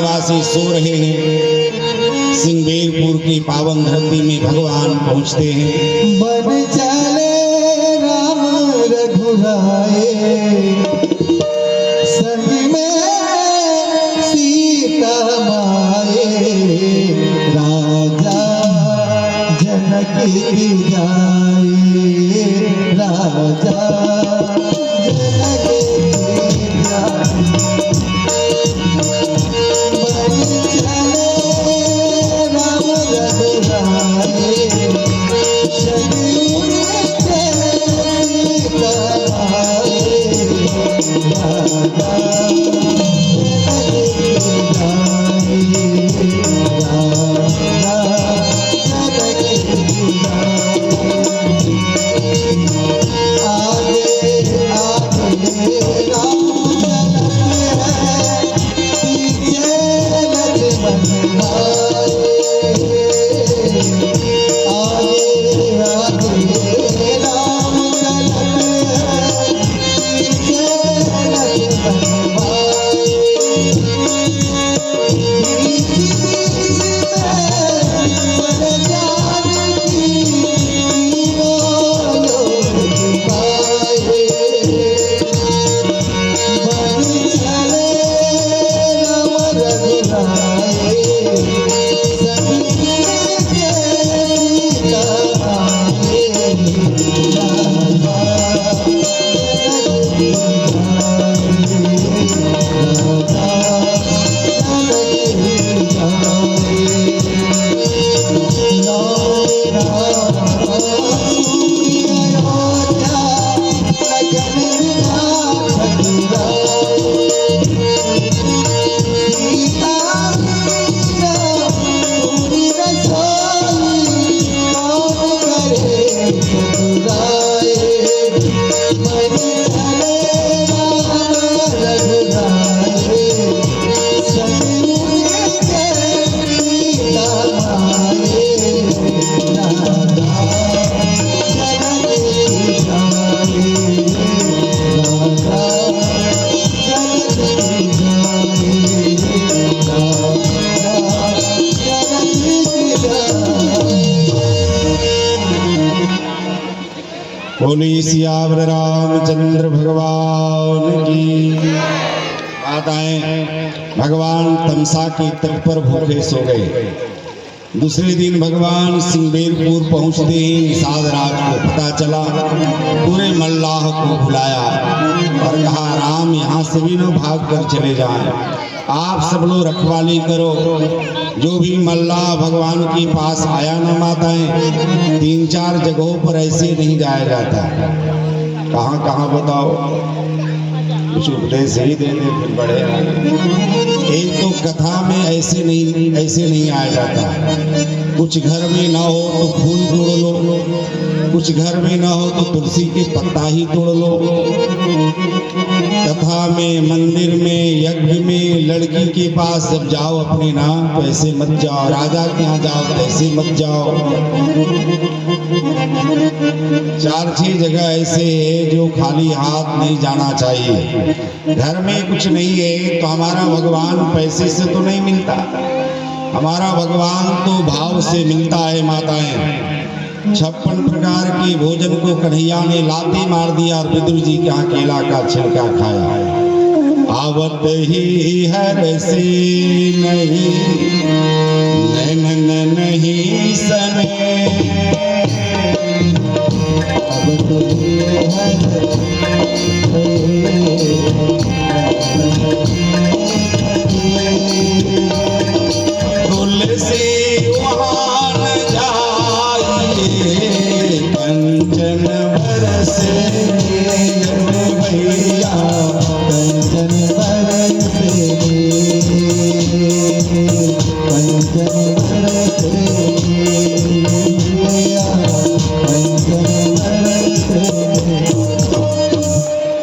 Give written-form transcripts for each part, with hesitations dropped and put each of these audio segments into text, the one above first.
अयोध्यावासी सो रहे हैं, सिंहबेरपुर की पावन धरती में भगवान पहुंचते हैं। बन चले राम रघुराए, संग में सीता माए, राजा जनक की जाए, राजा जनक की जाए। बन चले राम रघुराए, संग में सीता माए, राजा बोली सियावर रामचंद्र भगवान की। माताएं, भगवान तमसा के तट पर भूखे सो गए। दूसरे दिन भगवान सिंहबेरपुर पहुंचते ही निषाद रात को पता चला। पूरे मल्लाह को बुलाया और कहा, राम यहाँ से भी न भाग कर चले जाएं, आप सब लोग रखवाली करो। जो भी मल्लाह भगवान के पास आया ना माताएं, 3-4 जगहों पर ऐसे नहीं जाया जाता। कहाँ कहाँ बताओ, कुछ उपदेश ही दे दे फिर बड़े। एक तो कथा में ऐसे नहीं आया जाता। कुछ घर में ना हो तो फूल तोड़ लो, कुछ घर में ना हो तो तुलसी के पत्ता ही तोड़ लो। कथा में, मंदिर में, यज्ञ में लड़की के पास जब जाओ अपने नाम तो ऐसे मत जाओ, राजा के यहाँ जाओ तो ऐसे मत जाओ। 4-6 जगह ऐसे है जो खाली हाथ नहीं जाना चाहिए। घर में कुछ नहीं है तो हमारा भगवान पैसे से तो नहीं मिलता, हमारा भगवान तो भाव से मिलता है। माताएं, 56 प्रकार के भोजन को कन्हैया ने लाते मार दिया और विदुर जी के यहाँ केला का छिलका खाया। आवत ही हर से नहीं, नैनन नहीं सने, आवत ही हर तुलसी वहाँ न जाइए, कंचन बरसे भैया, कंचन बरसे, कंचन बरसे भैया, कंचन बरसे।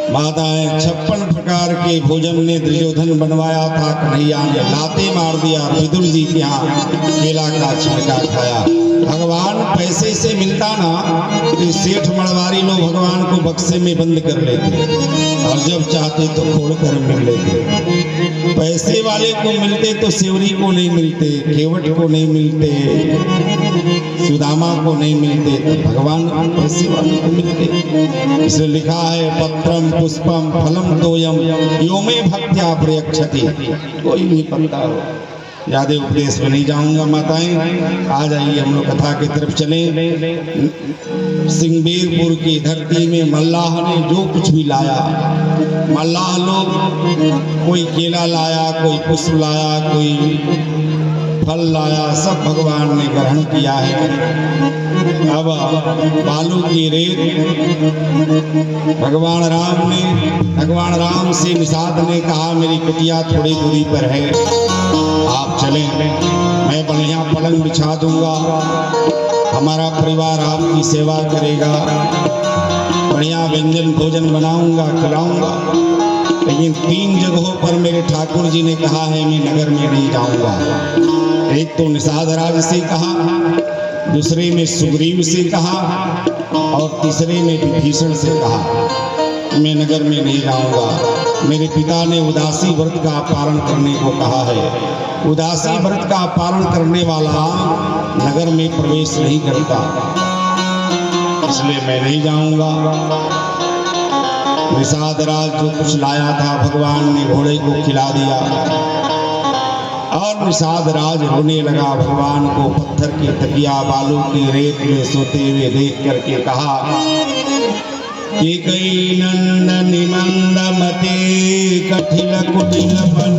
माताएं, 56 प्रकार के भोजन ने दुर्योधन बनवाया था, कन्हैया ने लाते मार दिया, विदुर जी के यहाँ केला का छिलका खाया। भगवान पैसे से मिलता ना तो सेठ मड़वारी लोग भगवान को बक्से में बंद कर लेते और जब चाहते तो खोल कर मिल लेते। पैसे वाले को मिलते तो सेवरी को नहीं मिलते, केवट को नहीं मिलते, सुदामा को नहीं मिलते, तो भगवान पैसे वाले को मिलते। इसलिए लिखा है पत्रम पुष्पम फलम तोयम यो में भक्त्या प्रयक्षति। कोई भी पत्ता हो, ज्यादा उपदेश में नहीं जाऊंगा माताएं, आ जाइए हम लोग कथा की तरफ चले। सिंहबीरपुर की धरती में मल्लाह ने जो कुछ भी लाया, मल्लाह लोग कोई केला लाया, कोई पुष्प लाया, कोई फल लाया, सब भगवान ने ग्रहण किया है। अब बालू की रेत भगवान राम से निषाद ने कहा मेरी कुटिया थोड़ी दूरी पर है, आप चलें, मैं बढ़िया पलंग बिछा दूंगा, हमारा परिवार आपकी सेवा करेगा, बढ़िया व्यंजन भोजन बनाऊंगा, खिलाऊंगा। लेकिन 3 जगहों पर मेरे ठाकुर जी ने कहा है मैं नगर में नहीं जाऊंगा। एक तो निषाद राज से कहा, दूसरे में सुग्रीव से कहा, और तीसरे में विभीषण से कहा मैं नगर में नहीं जाऊंगा। मेरे पिता ने उदासी व्रत का पारण करने को कहा है, उदासी व्रत का पारण करने वाला नगर में प्रवेश नहीं करता, इसलिए मैं नहीं जाऊंगा। निषाद राज जो कुछ लाया था भगवान ने घोड़े को खिला दिया, और निषाद राज रोने लगा। भगवान को पत्थर की तकिया बालू की रेत में सोते हुए देख करके कहा कि कई नंदनी मंदमते कठिल कुटिल बन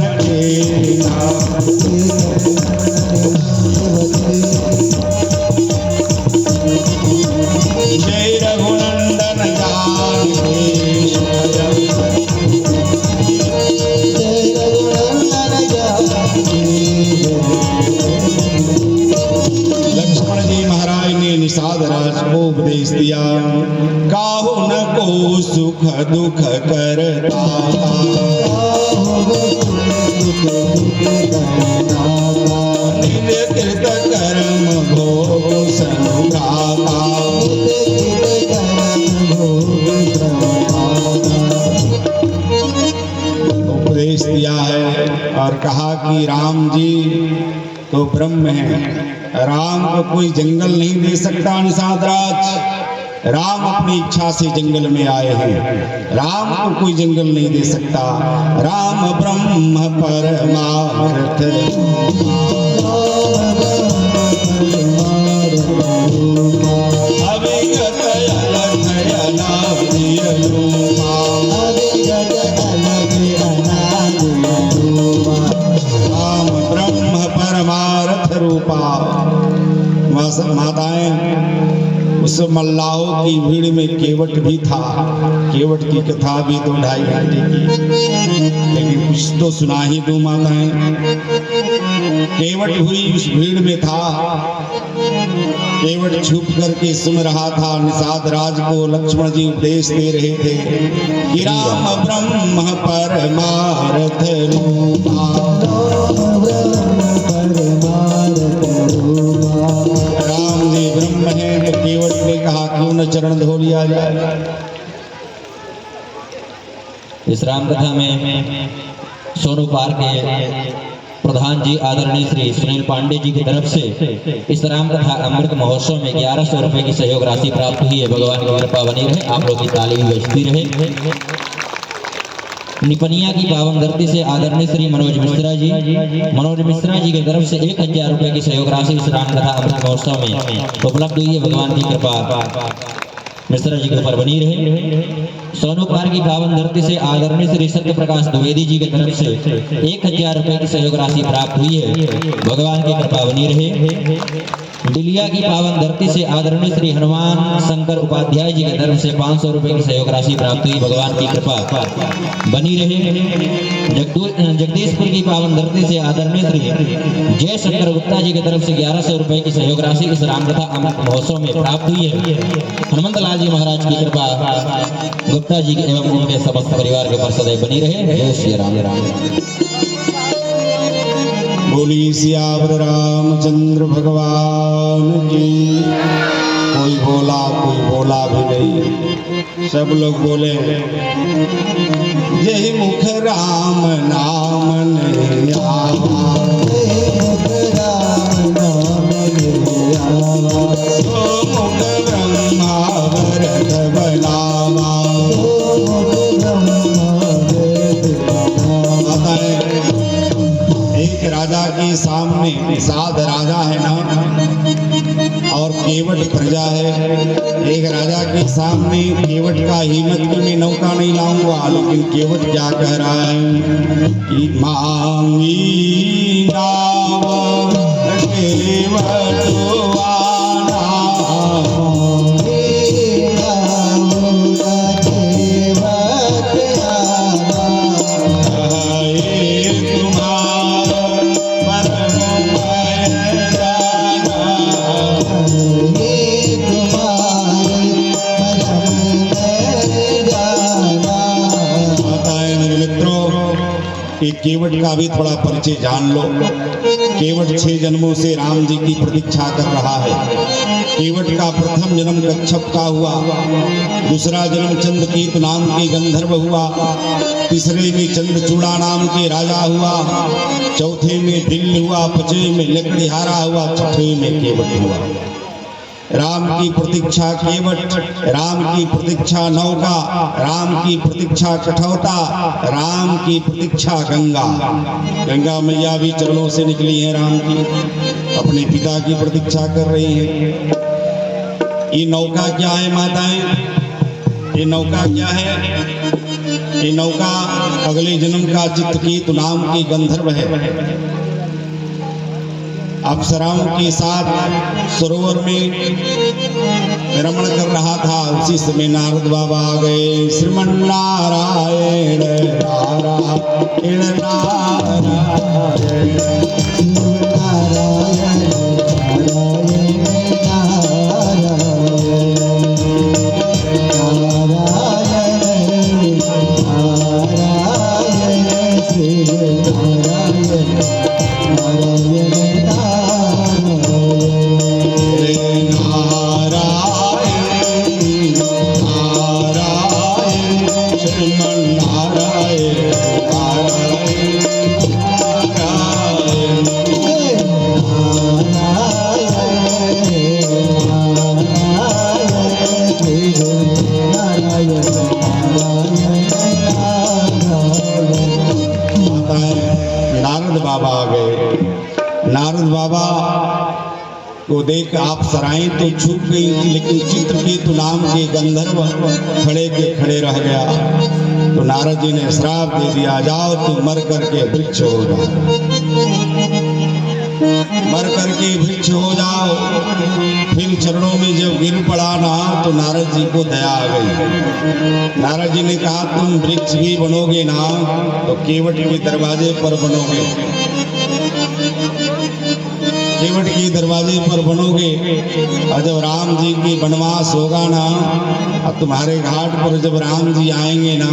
जय रघुनंदन जान लक्ष्मण जी महाराज ने निषाद राज को उपदेश दिया, काहू न को सुख दुख करता, कृत कर्म भोग संघाता। उपदेश दिया है और कहा कि राम जी तो ब्रह्म है, राम को कोई जंगल नहीं दे सकता। निषाद राज, राम अपनी इच्छा से जंगल में आए हैं, राम को कोई जंगल नहीं दे सकता। राम ब्रह्म परमार्थ अविगत अलग राम ब्रह्म परमार्थ रूपा। माताएं, उस मल्लाहों की भीड़ में केवट भी था, केवट की कथा भी 2-2.5 घंटे की, लेकिन कुछ तो सुना ही दूं माताएं। केवट हुई उस भीड़ में था, केवट छुप करके सुन रहा था। निषाद राज को लक्ष्मण जी उपदेश दे रहे थे कि राम ब्रह्म परमार्थ रूपा, राम जी ब्रह्म है। तो केवट ने कहा क्यों न चरण धो लिया जाए। इस राम कथा में सोनू पार के प्रधान जी आदरणीय श्री सुनील पांडे जी की तरफ से इस राम कथा अमृत महोत्सव में 1100 रुपए की सहयोग राशि प्राप्त हुई है। भगवान की कृपा बनी रहे, आप लोग की ताली भी बजती रहे। निपनिया की पावन धरती से आदरणीय श्री मनोज मिश्रा जी की तरफ से 1000 रुपए की सहयोग राशि इस राम कथा अमृत महोत्सव में उपलब्ध हुई है। भगवान की कृपा मिश्रा जी के ऊपर बनी रहे। सोनू पार की पावन धरती से आदरणीय श्री सत्य प्रकाश द्विवेदी जी की तरफ से 1000 रुपए की सहयोग राशि प्राप्त हुई है। भगवान की कृपा बनी रहे। दिलिया की पावन धरती से आदरणीय श्री हनुमान शंकर उपाध्याय जी की तरफ से 500 रुपए की सहयोग राशि प्राप्त हुई। भगवान की कृपा बनी रहे। जगदीशपुर की पावन धरती से आदरणीय श्री जय शंकर गुप्ता जी की तरफ से 1100 रुपए की सहयोग राशि इस रामकथा अमृत महोत्सव में प्राप्त हुई है। हनुमंत लाल जी महाराज की कृपा गुप्ता जी एवं उनके समस्त परिवार के ऊपर सदैव बनी रहे। जय श्री राम। बोली सियावर रामचंद्र भगवान की। कोई बोला भी नहीं, सब लोग बोले यही मुख राम नाम नहीं आवा, राम नाम ले आवा, तो मुख ब्रह्मा वरद बनावा। एक राजा के सामने निषाद राजा है ना, और केवट प्रजा है। एक राजा के सामने केवट का हिम्मत की मैं नौका नहीं लाऊंगा, लेकिन केवट क्या कह रहा है कि मांगी नाव केवट आना, कि केवट का भी थोड़ा परिचय जान लो। केवट 6 जन्मों से राम जी की प्रतीक्षा कर रहा है। केवट का प्रथम जन्म कच्छप का हुआ, दूसरा जन्म चंद्रकीत नाम के गंधर्व हुआ, तीसरे में चंद्रचूड़ा नाम के राजा हुआ, चौथे में दिल्ली हुआ, पांचवें में लकड़ीहारा हुआ, छठवें में केवट हुआ। राम की प्रतीक्षा केवट, राम की प्रतीक्षा नौका, राम की प्रतीक्षा कठौता, राम की प्रतीक्षा गंगा। गंगा मैया भी चरणों से निकली है राम की, अपने पिता की प्रतीक्षा कर रही है। ये नौका क्या है माताएं? ये नौका क्या है? ये नौका अगले जन्म का चित्रकीत नाम की गंधर्व है। अप्सराओं के साथ सरोवर में रमण कर रहा था, उसी समय नारद बाबा आ गए। श्रीमन नारायण नारायण नारायण नारद बाबा को देख आप सराएं तो छूट गई, लेकिन चित्रकेतु नाम के गंधर्व खड़े के खड़े रह गया। तो नारद जी ने श्राप दे दिया, जाओ तुम मर करके वृक्ष हो जाओ, मर करके वृक्ष हो जाओ। फिर चरणों में जब गिर पड़ा ना, तो नारद जी को दया आ गई। नारद जी ने कहा तुम वृक्ष भी बनोगे ना, तो केवट के दरवाजे पर बनोगे, केवट के दरवाजे पर बनोगे। और जब राम जी की वनवास होगा ना, और तुम्हारे घाट पर जब राम जी आएंगे ना,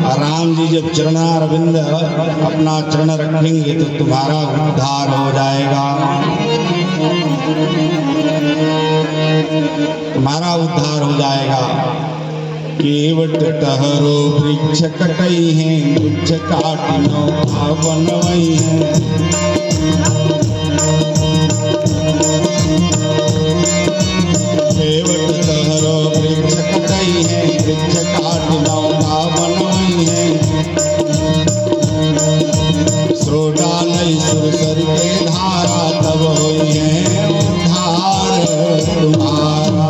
और राम जी जब चरणारविंद अपना चरण रखेंगे, तो तुम्हारा उद्धार हो जाएगा, तुम्हारा उद्धार हो जाएगा। केवट तहरो वृक्ष कटई है, वृक्ष काट नौका बनवई है। केवट तहरो वृक्ष कटई है, वृक्ष काट नौका बनवई है। सो डालई सुरसर के धारा, तब होई है उद्धार तुम्हारा।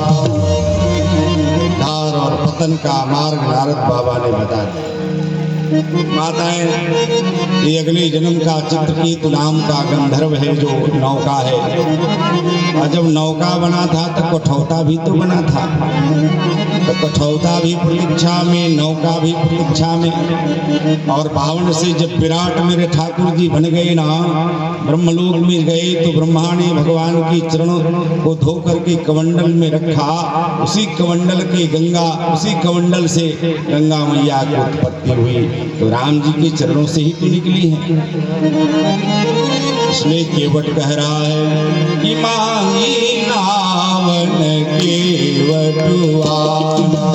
उद्धार और पतन का मार्ग नारद बाबा ने बता दिया। माताएं, ये अगले जन्म का चित्रकेतु नाम का गंधर्व है जो नौका है। और जब नौका बना था तो कठौता भी तो बना था, तो कठौता भी प्रतीक्षा में, नौका भी प्रतीक्षा में। और बावन से जब विराट मेरे ठाकुर जी बन गए ना, ब्रह्मलोक में गए, तो ब्रह्मा ने भगवान की चरणों को धो करके कमंडल में रखा। उसी कमंडल के गंगा, उसी कमंडल से गंगा मैया की उत्पत्ति हुई, तो राम जी के चरणों से ही तो निकली है। इसलिए केवट कह रहा है कि मांगी नावन केवट आना।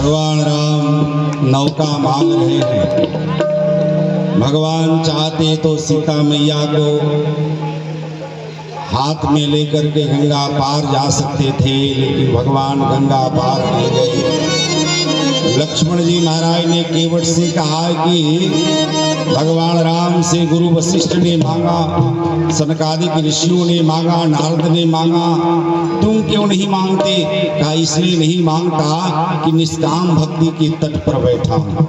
भगवान राम नौका मांग रहे हैं। भगवान चाहते तो सीता मैया को हाथ में लेकर के गंगा पार जा सकते थे, लेकिन भगवान गंगा पार नहीं गए। लक्ष्मण जी महाराज ने केवट से कहा कि भगवान राम से गुरु वशिष्ठ ने मांगा, सनकादिक ऋषियों ने मांगा, नारद ने मांगा, तुम क्यों नहीं मांगते? कहा इसलिए नहीं मांगता कि निष्काम भक्ति के तट पर बैठा हूं।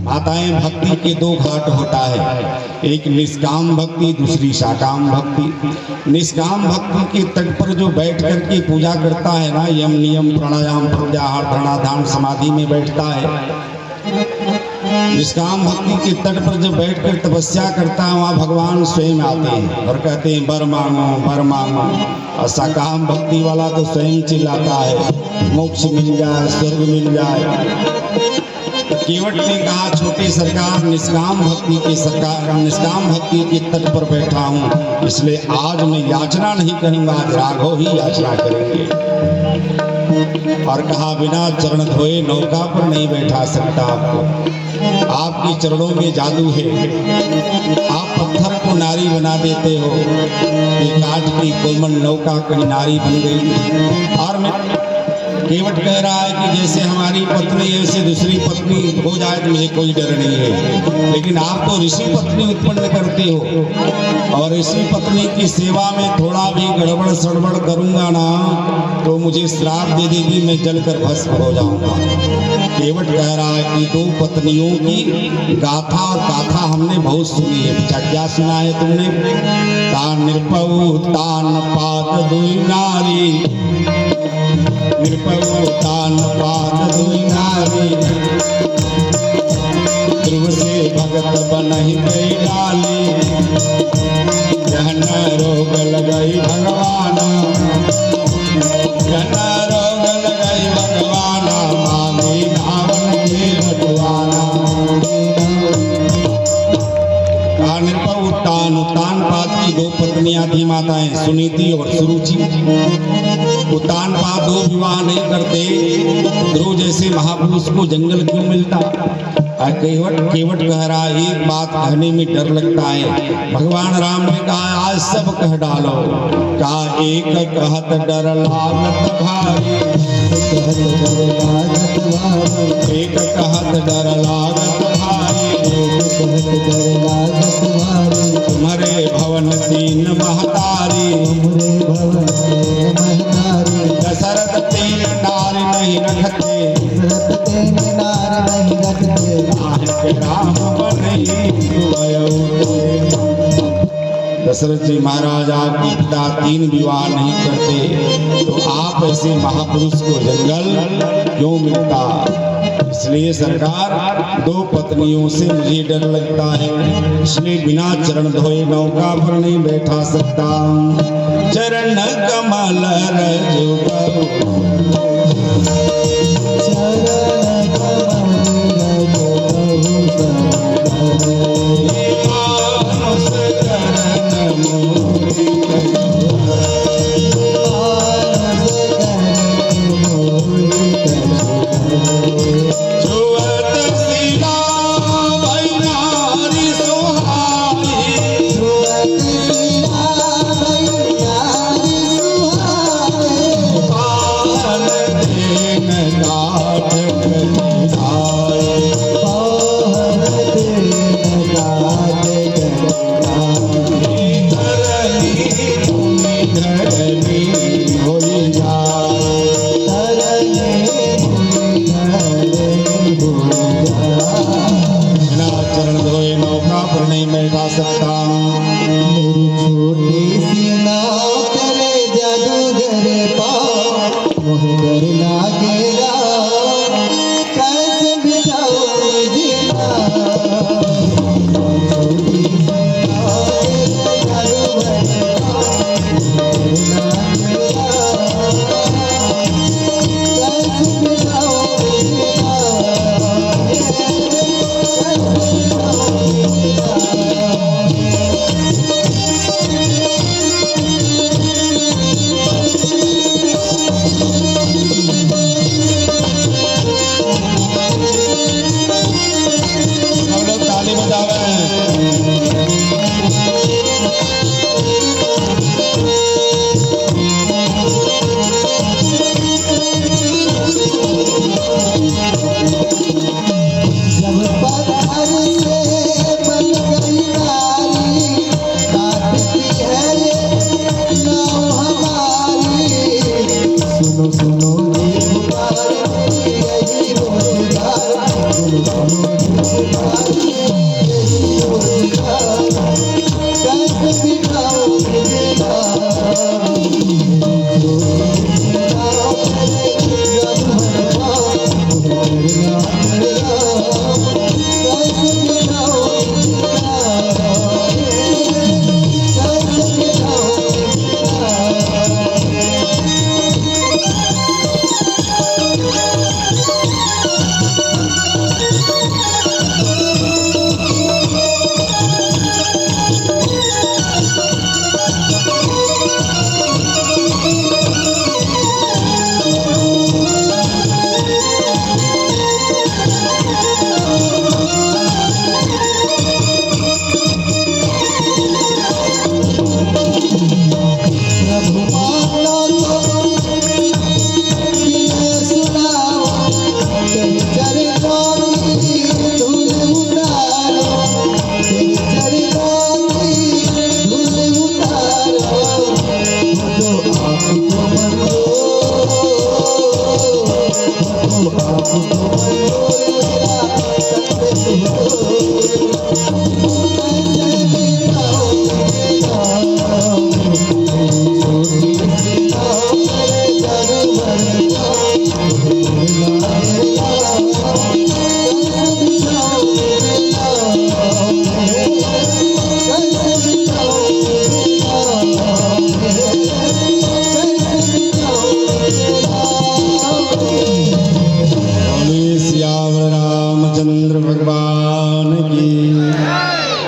माताएं, भक्ति के दो घाट होता है, एक निष्काम भक्ति, दूसरी साकाम भक्ति। निष्काम भक्ति के तट पर जो बैठ करके पूजा करता है ना, यम नियम प्राणायाम प्रत्याहार धारणा ध्यान समाधि में बैठता है, निष्काम भक्ति के तट पर जब बैठकर तपस्या करता है, वहाँ भगवान स्वयं आते हैं और कहते हैं वर मांगो वर मांगो। और साकाम भक्ति वाला तो स्वयं चिल्लाता है मोक्ष मिल जाए, स्वर्ग मिल जाए। केवट ने कहा छोटे सरकार, निष्काम भक्ति के तट पर बैठा हूँ, इसलिए आज मैं याचना नहीं करूंगा, आज राघव ही याचना करेंगे। और कहा बिना चरण धोए नौका पर नहीं बैठा सकता आपको, आपके चरणों में जादू है, आप पत्थर को नारी बना देते हो, ये काठ की कोमल नौका कहीं नारी बन गई। और मैं केवट कह रहा है कि जैसे हमारी पत्नी ऐसे दूसरी पत्नी हो जाए तो मुझे कोई डर नहीं है, लेकिन आप तो ऋषि पत्नी उत्पन्न करते हो और ऋषि पत्नी की सेवा में थोड़ा भी गड़बड़ सड़बड़ करूंगा ना तो मुझे श्राप दे देगी, मैं जलकर भस्म हो जाऊंगा। केवट कह रहा है कि दो पत्नियों की गाथा और गाथा हमने बहुत सुनी है। क्या सुना है तुमने? तान निर्पऊ तान पात दुई नारी, निर्पऊ तान पात दुई नारी, ध्रुव से भगत बनहि गई डाली, जहन रोग लगई भगवाना, जहन रोग लगई भगवाना, मांगी धावन के बटवाना। उत्तान पाद की दो पत्नियां थी माताएं, सुनीति और सुरुचि। उत्तान पाद दो विवाह नहीं करते, ध्रुव जैसे महापुरुष को जंगल क्यों मिलता? केवट कह रहा है, एक बात कहने में डर लगता है। भगवान राम ने कहा आज सब कह डालो, कहा एक कहत डर लागत भारी, एक कहत डर लागत भारी, तुम्हारे भवन तीन महतारी, दशरथ तीन नारी नहीं रखते, राम बने। दशरथ जी महाराज आपके पिता तीन विवाह नहीं करते, तो आप ऐसे महापुरुष को जंगल क्यों मिलता? इसलिए सरकार दो पत्नियों से मुझे डर लगता है, इसलिए बिना चरण धोए नौका पर नहीं बैठा सकता। चरण कमल रजो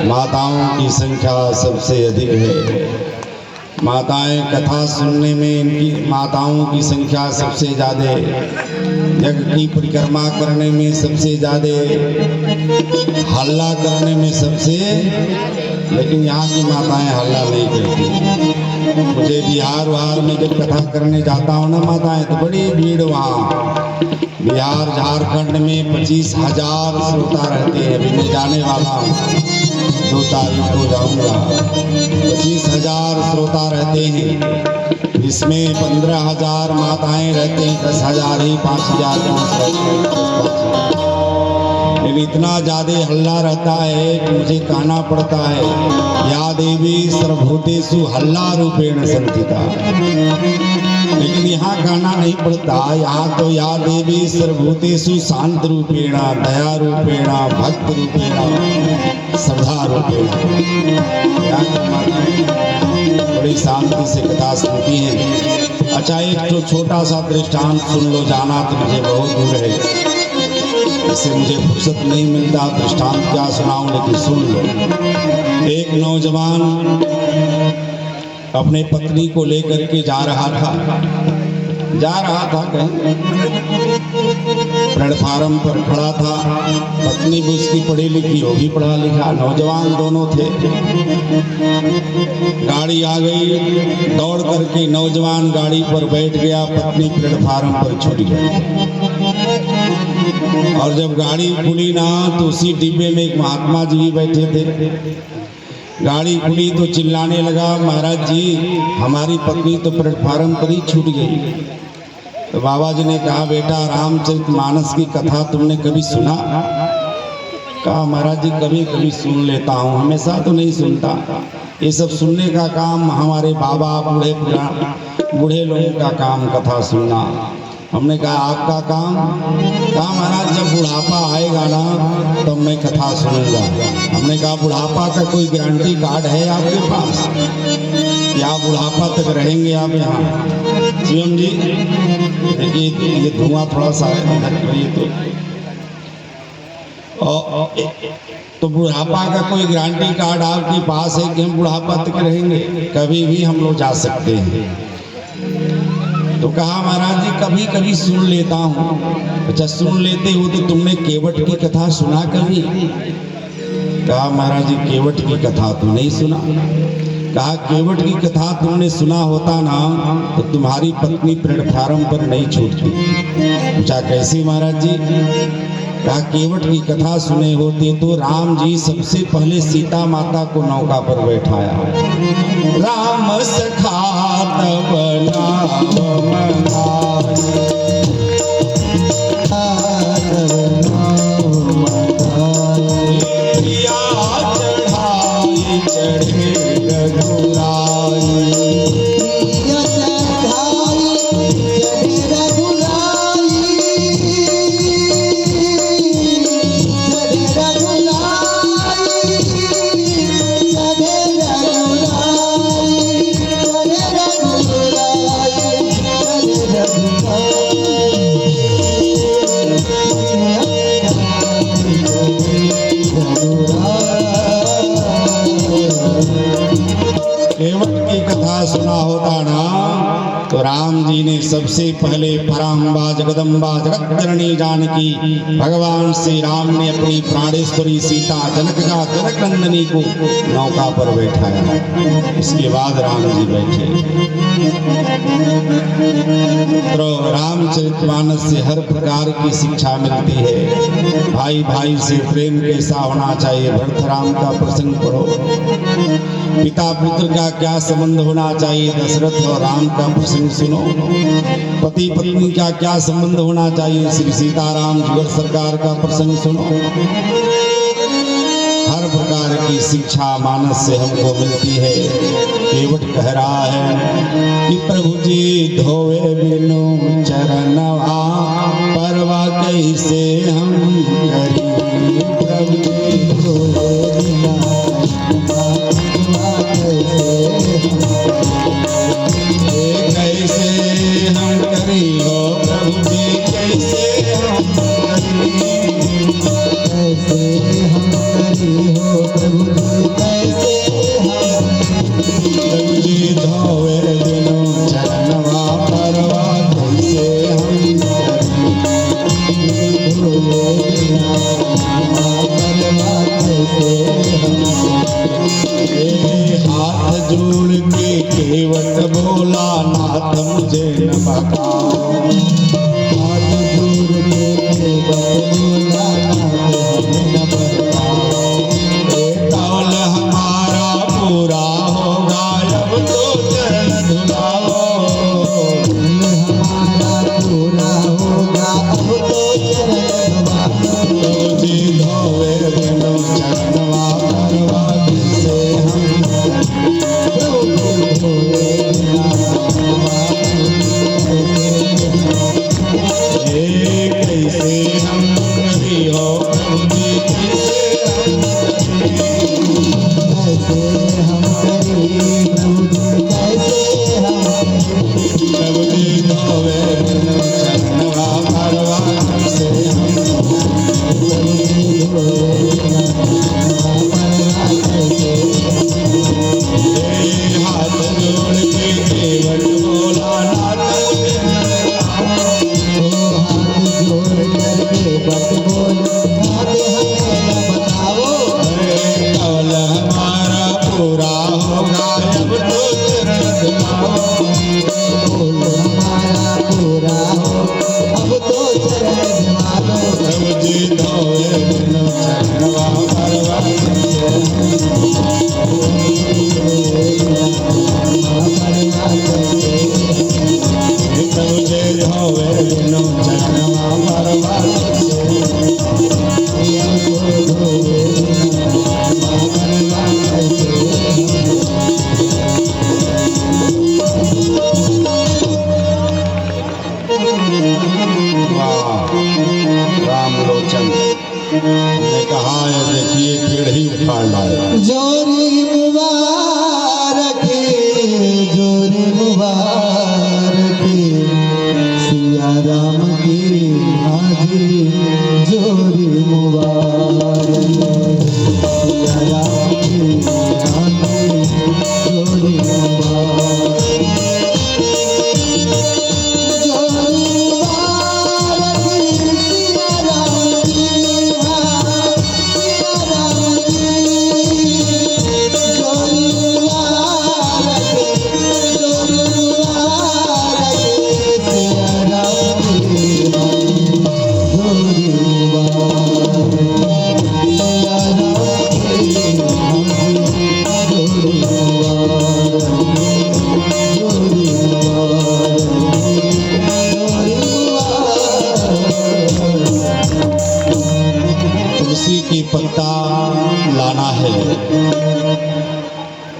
माताओं की संख्या सबसे अधिक है। माताएं कथा सुनने में इनकी माताओं की संख्या सबसे ज़्यादा है। यज्ञ की परिक्रमा करने में सबसे ज़्यादा, हल्ला करने में सबसे, लेकिन यहाँ की माताएं हल्ला नहीं करती। मुझे बिहार में जब कथा करने जाता हूँ ना माताएं, तो बड़ी भीड़ वहाँ बिहार झारखंड में 25,000 श्रोता रहते हैं। अभी मैं जाने वाला हूँ, 2 तारीख को जाऊँगा। 25,000 श्रोता रहते हैं। इसमें 15,000 माताएं रहते हैं, 10,000 ही 5,000 लेकिन इतना ज़्यादा हल्ला रहता है कि मुझे कहना पड़ता है, या देवी सर्वभूतेषु हल्ला रूपेण संस्थिता। लेकिन यहाँ कहना नहीं पड़ता, यहाँ तो या देवी सर्वभूतेषु शांत रूपेण, दया रूपेण, भक्त रूपेण, श्रद्धा रूपेण। बड़ी शांति से कथा सुनती हैं। अच्छा, एक तो छोटा सा दृष्टांत सुन लो, जाना तो मुझे बहुत दूर है, इससे मुझे फुर्सत नहीं मिलता। दृष्टांत क्या सुनाऊं, लेकिन सुन लो। एक नौजवान अपने पत्नी को लेकर के जा रहा था कहीं, प्लेटफार्म पर खड़ा था। पत्नी भी उसकी पढ़ी लिखी होगी, पढ़ा लिखा, नौजवान दोनों थे। गाड़ी आ गई, दौड़ करके नौजवान गाड़ी पर बैठ गया, पत्नी प्लेटफार्म पर छूट गई। और जब गाड़ी खुली ना, तो उसी डिब्बे में एक महात्मा जी बैठे थे। गाड़ी खुली तो चिल्लाने लगा, महाराज जी हमारी पत्नी तो प्लेटफार्म पर ही छूट गई। तो बाबा जी ने कहा, बेटा रामचरितमानस की कथा तुमने कभी सुना? कहा, महाराज जी कभी कभी सुन लेता हूँ, हमेशा तो नहीं सुनता। ये सब सुनने का काम हमारे बाबा बूढ़े लोगों का काम, कथा सुनना। हमने कहा आपका काम? कहा महाराज जब बुढ़ापा आएगा ना तब मैं कथा सुनूंगा। हमने कहा बुढ़ापा का कोई गारंटी कार्ड है आपके पास, या बुढ़ापा तक रहेंगे आप यहाँ? शिवम जी देखिए, ये धुआं थोड़ा सा है तो बुढ़ापा का कोई गारंटी कार्ड आपके पास है कि हम बुढ़ापा तक रहेंगे? कभी भी हम लोग जा सकते हैं। तो कहा महाराज जी कभी कभी सुन लेता हूँ। अच्छा, सुन लेते हो तो तुमने केवट की कथा सुना कभी? कहा महाराज जी केवट की कथा तो नहीं सुना। कहा केवट की कथा तुमने सुना होता ना तो तुम्हारी पत्नी प्लेटफार्म पर नहीं छूटती। पूछा कैसे महाराज जी? कहा केवट की कथा सुने होते तो राम जी सबसे पहले सीता माता को नौका पर बैठाया। राम सखा तब नाम तो राम जी ने सबसे पहले पराम्बा जगदम्बा जगत जननी जानकी भगवान श्री राम ने अपनी प्राणेश्वरी सीता जनक नंदनी को नौका पर बैठाया। इसके बाद राम जी बैठे। तो रामचरितमानस से हर प्रकार की शिक्षा मिलती है। भाई भाई से प्रेम कैसा होना चाहिए, भरत राम का प्रसंग पढ़ो। पिता पुत्र का क्या संबंध होना चाहिए, दशरथ और राम का प्रसंग सुनो। पति पत्नी का क्या संबंध होना चाहिए, श्री सीताराम जुगल सरकार का प्रसंग सुनो। हर प्रकार की शिक्षा मानस से हमको मिलती है। केवट कह रहा है कि प्रभु जी धोवे बिनु चरणवा परवा कैसे हम करी। प्रभु जी धोवे बिना कैसे हम करी हो, प्रभु जी कैसे हम करी, कैसे हम करी हो, प्रभु जी कैसे हम, प्रभु जी धोवे बिनु चरणवा परवा कैसे हम करी, धोवे बिना परवा कैसे हम। हाथ जोड़ के केवट बोला नाथ मुझे न बकाओ। हाथ जोड़ के केवट बोला नाथ मुझे न बकाओ। कौल हमारा पूरा होगा अब तो चरण धुलाओ। हमारा पूरा होगा अब तो चरण धुलाओ। जी धोवे बिनु चरणवा परवा कैसे हम, कैसे हम करी हो, प्रभु जी कैसे हम करी, प्रभु जी कैसे हम, प्रभु जी धोवे बिनु चरणवा परवा कैसे हम, प्रभु जी धोवे बिनु चरणवा परवा कैसे। हाथ जोड़ के केवट बोला नाथ मुझे न बकाओ। हाथ जोड़ करके बट बोल नाथ हमें न बताओ। कौल हमारा पूरा होगा अब तो चरण धुलाओ। कौल हमारा पूरा हो अब तो चरण धुलाओ। प्रभु जी धोवे बिनु चरणवा परवा राम लोचन ने कहा है, देखिए पेड़ ही उखाड़ लाए। जोरी मुबारक, जोरी मुबारक, सिया राम की हाजी जोरी मुबारक, सिया राम की हाजी जोरी मुबारक। तुलसी की पत्ता लाना है,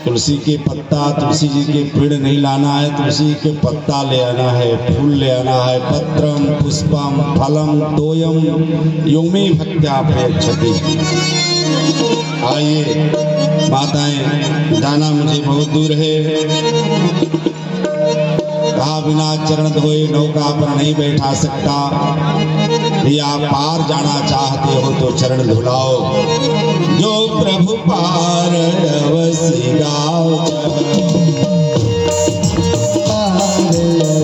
तुलसी के पत्ता, तुलसी जी के पेड़ नहीं लाना है, तुलसी के पत्ता ले आना है, फूल ले आना है। पत्रम पुष्पम फलम तोयम योमे भक्त्या प्रयच्छति। आइए माताएं, जाना मुझे बहुत दूर है। कहा बिना चरण धोए नौका पर नहीं बैठा सकता। या पार जाना चाहते हो तो चरण धुलाओ। जो प्रभु पार अवसि गाओ, पार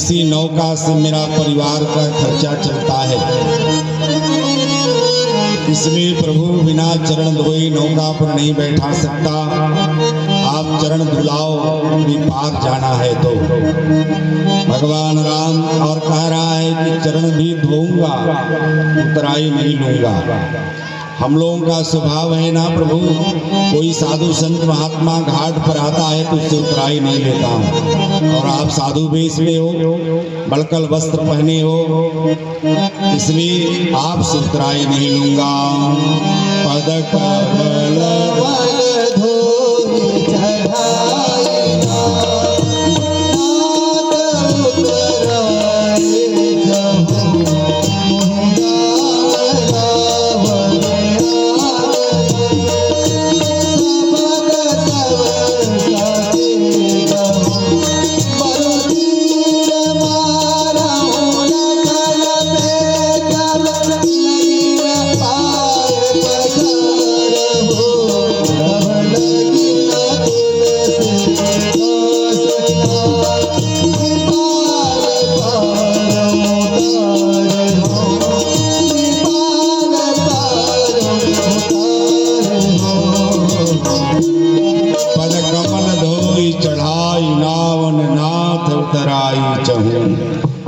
इसी नौका से मेरा परिवार का खर्चा चलता है। इसमें प्रभु बिना चरण धोए नौका पर नहीं बैठा सकता। आप चरण धुलाओ, भी पार जाना है तो। भगवान राम और कह रहा है कि चरण भी धोऊंगा, उतराई नहीं लूंगा। हम लोगों का स्वभाव है ना प्रभु, कोई साधु संत महात्मा घाट पर आता है तो उससे उतराई नहीं लेता हूँ। और आप साधु वेश में हो, बड़कल वस्त्र पहने हो, इसलिए आपसे उतराई नहीं लूंगा। पद कमल धोई चढ़ाए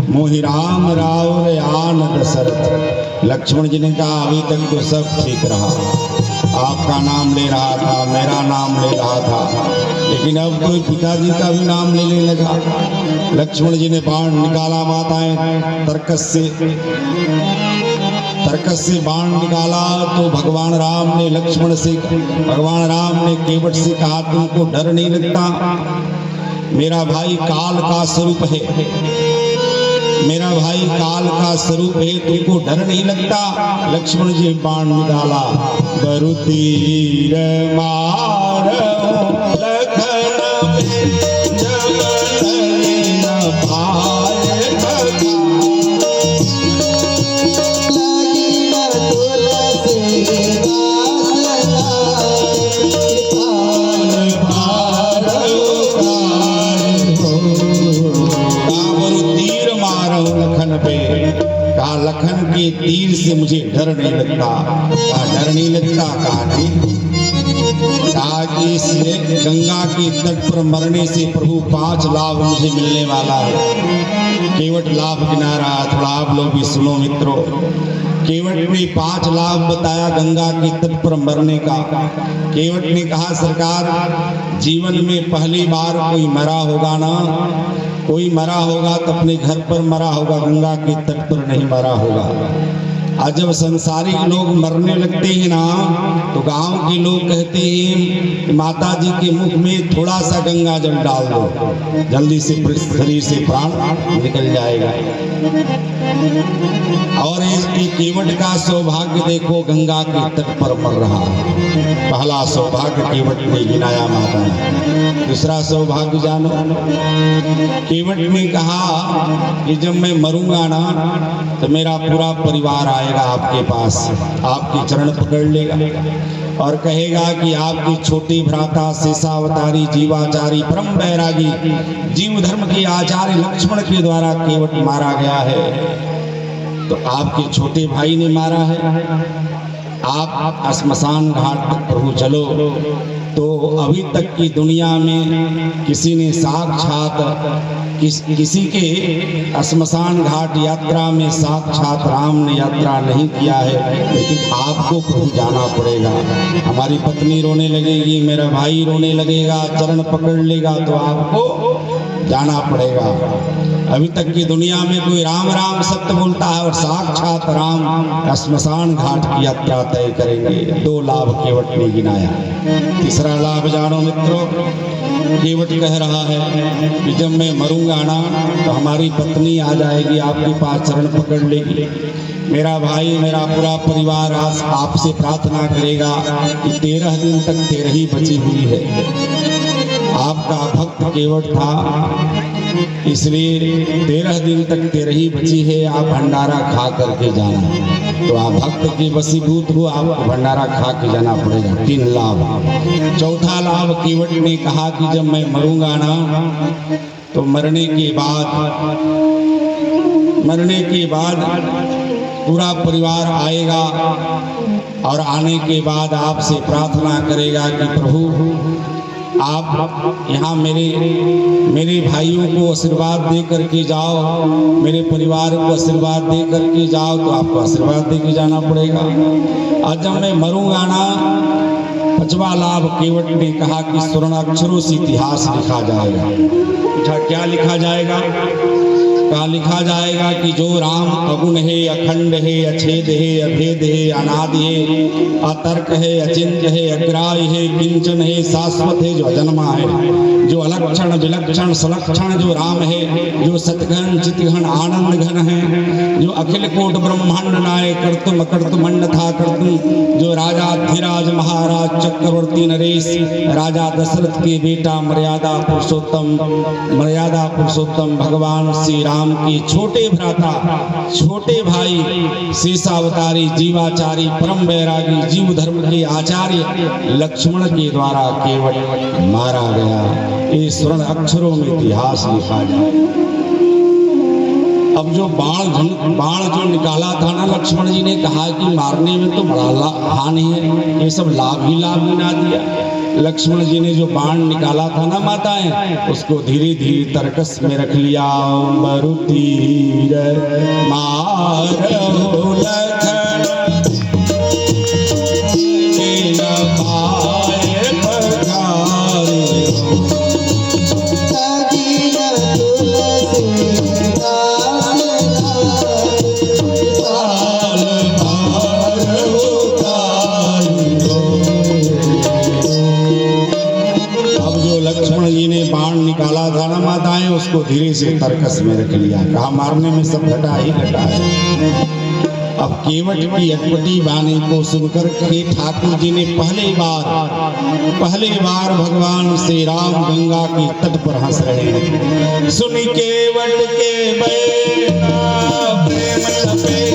मोहि राम राव आन दशरथ। लक्ष्मण जी ने कहा अभी तक तो सब ठीक रहा, आपका नाम ले रहा था, मेरा नाम ले रहा था, लेकिन अब तो पिताजी का भी नाम लेने लगा। लक्ष्मण जी ने बाण निकाला, माताएं तर्कस से बाण निकाला तो भगवान राम ने भगवान राम ने केवट से कहा तुमको डर नहीं लगता? मेरा भाई काल का स्वरूप है, मेरा भाई काल का स्वरूप है, तुमको डर नहीं लगता? लक्ष्मण जी बाण निकाला, बरु तीर मारो लखन जब न भाए लखन के तीर से मुझे डर नहीं लगता। कहा डर नहीं लगता? कहा कि इस गंगा के तट पर मरने से प्रभु 5 लाभ मुझे मिलने वाला है। केवट लाभ गिना रहा, थोड़ा आप लोग भी सुनो मित्रों। केवट ने 5 लाभ बताया गंगा के तट पर मरने का। केवट ने कहा सरकार जीवन में पहली बार कोई मरा होगा ना, कोई मरा होगा तो अपने घर पर मरा होगा, गंगा के तट पर नहीं मरा होगा। और जब संसारिक लोग मरने लगते हैं ना तो गांव के लोग कहते हैं माता जी के मुख में थोड़ा सा गंगा जल डाल दो, जल्दी से शरीर से प्राण निकल जाएगा। और ये केवट का सौभाग्य देखो, गंगा के तट पर मर रहा है। पहला सौभाग्य केवट ने गिनाया माता ने। दूसरा सौभाग्य जानो, केवट ने कहा कि जब मैं मरूंगा ना तो मेरा पूरा परिवार आएगा आपके पास, आपके चरण पकड़ लेगा और कहेगा कि आपके छोटे भ्राता शेषावतारी जीवाचारी परम बैरागी जीव धर्म के आचार्य लक्ष्मण के द्वारा केवट मारा गया है, तो आपके छोटे भाई ने मारा है। आप श्मशान घाट तक प्रभु चलो, तो अभी तक की दुनिया में किसी ने साक्षात किसी के श्मशान घाट यात्रा में साक्षात राम ने यात्रा नहीं किया है, लेकिन आपको प्रभु जाना पड़ेगा। हमारी पत्नी रोने लगेगी, मेरा भाई रोने लगेगा, चरण पकड़ लेगा, तो आपको जाना पड़ेगा। अभी तक की दुनिया में कोई राम राम सत्य बोलता है और साक्षात राम श्मशान घाट की यात्रा तय करेंगे। 2 लाभ केवट ने गिनाया। तीसरा लाभ जानो मित्रों, केवट कह रहा है कि जब मैं मरूंगा ना तो हमारी पत्नी आ जाएगी, आपके पास चरण पकड़ लेगी, मेरा भाई मेरा पूरा परिवार आपसे प्रार्थना करेगा कि 13 दिन तक तेरही बची हुई है। आपका भक्त केवट था, इसलिए 13 दिन तक तेरही बची है, आप भंडारा खा करके जाना। तो आप भक्त के वशीभूत हो, आपको भंडारा खा के जाना पड़ेगा। 3 लाभ। चौथा लाभ केवट ने कहा कि जब मैं मरूंगा ना तो मरने के बाद पूरा परिवार आएगा और आने के बाद आपसे प्रार्थना करेगा कि प्रभु आप यहाँ मेरे भाइयों को आशीर्वाद दे करके जाओ, मेरे परिवार को आशीर्वाद दे करके जाओ। तो आपको आशीर्वाद दे के जाना पड़ेगा। आज जब मैं मरूंगा ना, पचवा लाभ केवट ने कहा कि स्वर्ण अक्षरों से इतिहास लिखा जाएगा। क्या लिखा जाएगा? कहा लिखा जाएगा कि जो राम अगुण है, अखंड है, अछेद है, अभेद है, अनादि है, अतर्क है, अचिंत्य है, अग्राह्य है, किंचन है, शाश्वत है, जो अजन्मा है, जो अलक्षण विलक्षण सलक्षण जो राम है, जो सतघन चितघन आनंद घन है, जो अखिल कोट ब्रह्मांड नाय कर्तुम अकर्तुम अन्यथा कर्तुम, जो राजा धीराज महाराज चक्रवर्ती नरेश राजा दशरथ के बेटा मर्यादा पुरुषोत्तम भगवान श्री राम की छोटे भ्राता, छोटे भाई, शेषावतारी, जीवाचारी, परम वैरागी, जीव धर्म के आचार्य लक्ष्मण के द्वारा केवट मारा गया। ये स्वर्ण अक्षरों में इतिहास लिखा जाए। अब जो बाण जो निकाला था ना, लक्ष्मण जी ने कहा कि मारने में तो बड़ा हानि है, ये सब लाभ ही ना दिया। लक्ष्मण जी ने जो बाण निकाला था ना माताएं, उसको धीरे धीरे तरकस में रख लिया। मरुतीर मारो लखन निकाला था ना माताएं, उसको धीरे से तरकस में रख लिया। कहा मारने में सब घटा ही घटा है। अब केवट की अटपटी वाणी को सुनकर के ठाकुर जी ने पहली बार भगवान श्री राम गंगा के तट पर हंस रहे हैं। सुन केवट के बैना प्रेम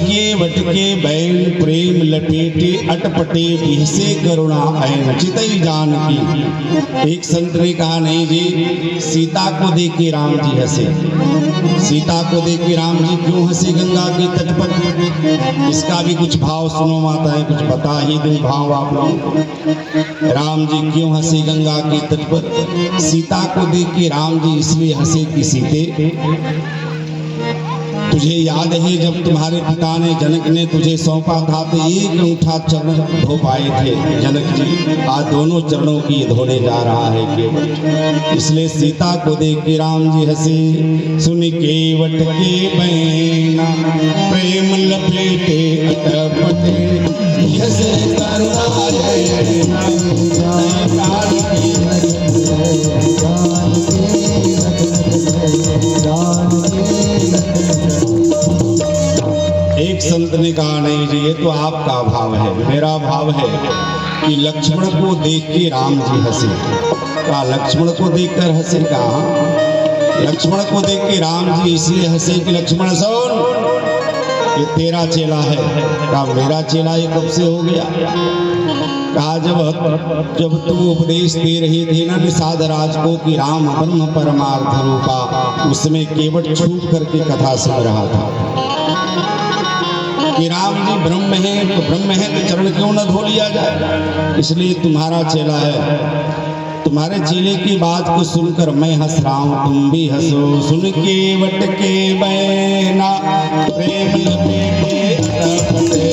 लपेटे वट के बैल प्रेम लपेटे अटपटे बिहसे करुणा ऐन चितई जान की। एक संत ने कहा नहीं जी, सीता को देख के राम जी हंसे। सीता को देख के राम जी क्यों हंसे गंगा के तट पर? इसका भी कुछ भाव सुनो माताएं, कुछ बता ही दो भाव आप लोग। राम जी क्यों हंसे गंगा के तट पर? सीता को देख के राम जी इसलिए हंसे कि सीते, तुझे याद है जब तुम्हारे पिता ने जनक ने तुझे सौंपा था तो एक अंगूठा चरण धो पाए थे जनक जी, आज दोनों चरणों की धोने जा रहा है केवट। इसलिए सीता को देख के राम जी हंसे। सुन केवट के बैना प्रेम लपेटे अटपटे हंसे करुणा एक संत ने कहा नहीं जी, ये तो आपका भाव है, मेरा भाव है कि लक्ष्मण को देख के राम जी हंसे। कहा लक्ष्मण को देखकर हंसे? कहा लक्ष्मण को देख के राम जी इसलिए हंसे कि लक्ष्मण सुन, ये तेरा चेला है। कहा मेरा चेला ये कब से हो गया? कहा जब तू उपदेश दे रही थी ना निषाद राज को कि राम ब्रह्म परमार्थ रूपा, उसमें केवट छूट करके कथा सुन रहा था कि राम जी ब्रह्म है, तो ब्रह्म है तो चरण क्यों न धो लिया जाए? इसलिए तुम्हारा चेला है। तुम्हारे चेले की बात को सुनकर मैं हंस रहा हूँ, तुम भी हंसो। सुन केवट के बैना प्रेम लपेटे अटपटे